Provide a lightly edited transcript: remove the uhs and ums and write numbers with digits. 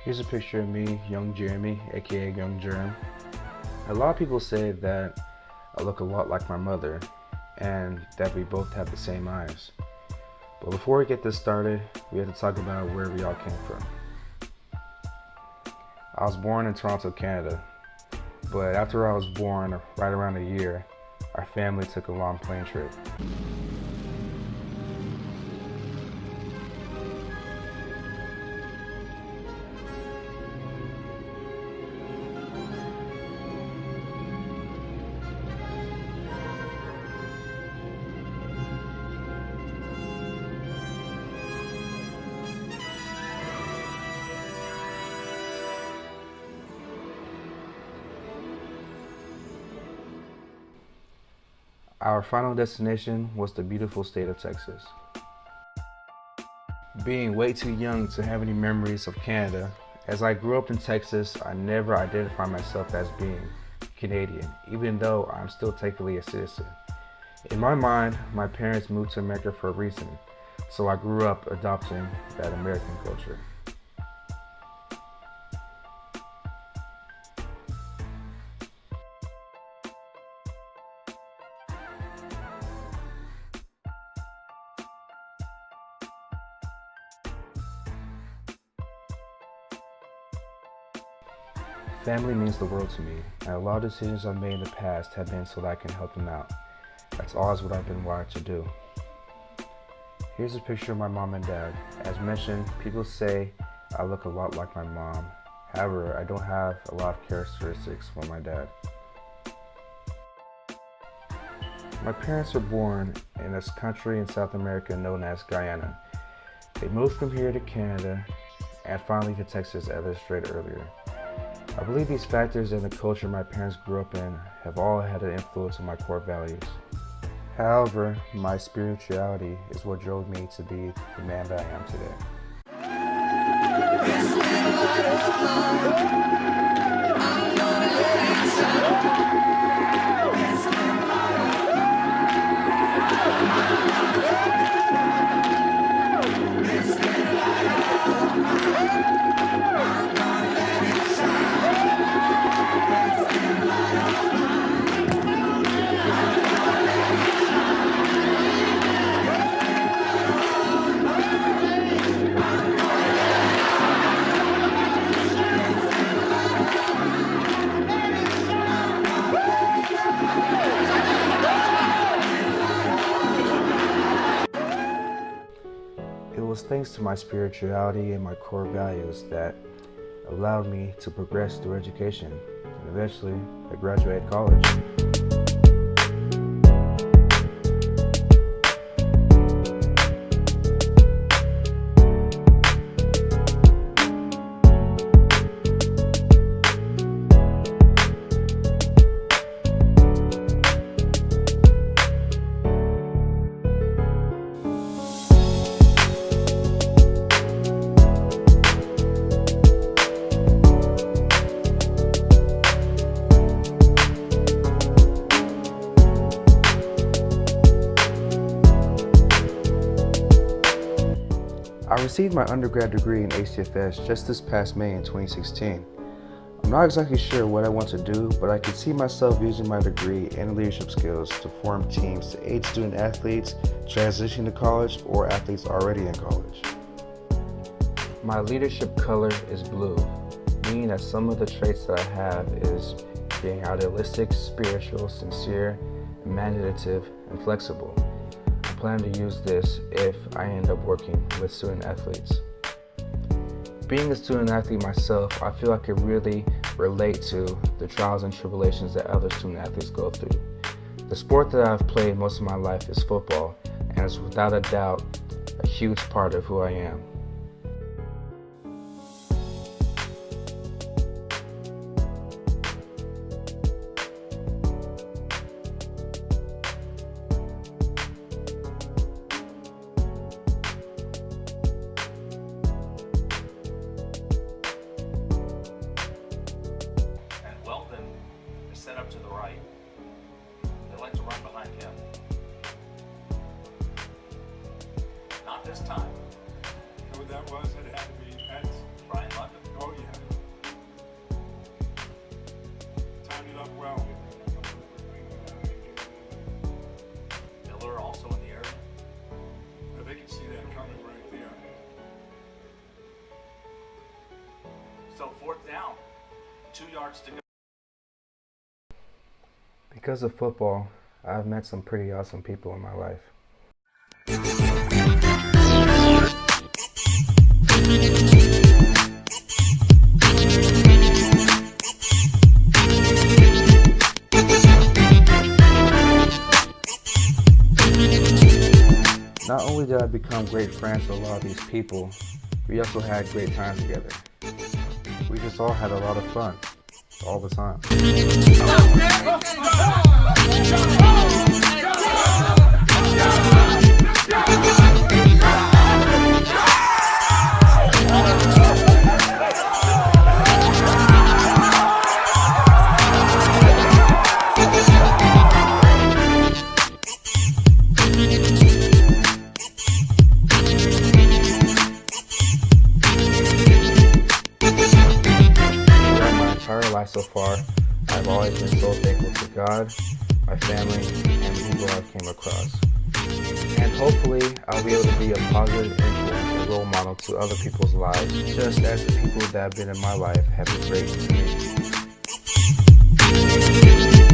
Here's a picture of me, young Jeremy, aka Young Germ. A lot of people say that I look a lot like my mother and that we both have the same eyes. But before we get this started, we have to talk about where we all came from. I was born in Toronto, Canada, but after I was born, right around a year, our family took a long plane trip. Our final destination was the beautiful state of Texas. Being way too young to have any memories of Canada, as I grew up in Texas, I never identified myself as being Canadian, even though I'm still technically a citizen. In my mind, my parents moved to America for a reason, so I grew up adopting that American culture. Family means the world to me, and a lot of decisions I've made in the past have been so that I can help them out. That's always what I've been wired to do. Here's a picture of my mom and dad. As mentioned, people say I look a lot like my mom. However, I don't have a lot of characteristics from my dad. My parents were born in this country in South America known as Guyana. They moved from here to Canada and finally to Texas, as illustrated earlier. I believe these factors and the culture my parents grew up in have all had an influence on my core values. However, my spirituality is what drove me to be the man that I am today. It was thanks to my spirituality and my core values that allowed me to progress through education, and eventually I graduated college. I received my undergrad degree in ACFS just this past May in 2016. I'm not exactly sure what I want to do, but I can see myself using my degree and leadership skills to form teams to aid student athletes transitioning to college or athletes already in college. My leadership color is blue, meaning that some of the traits that I have is being idealistic, spiritual, sincere, imaginative, and flexible. I plan to use this if I end up working with student athletes. Being a student athlete myself, I feel I could really relate to the trials and tribulations that other student athletes go through. The sport that I've played most of my life is football, and it's without a doubt a huge part of who I am. Set up to the right. They like to run behind him. Not this time. 4th down, 2 yards to go. Because of football, I've met some pretty awesome people in my life. Not only did I become great friends with a lot of these people, we also had great times together. We just all had a lot of fun, all the time. Life so far, I've always been so thankful to God, my family, and the people I've came across. And hopefully, I'll be able to be a positive influence and role model to other people's lives, just as the people that have been in my life have been great to me.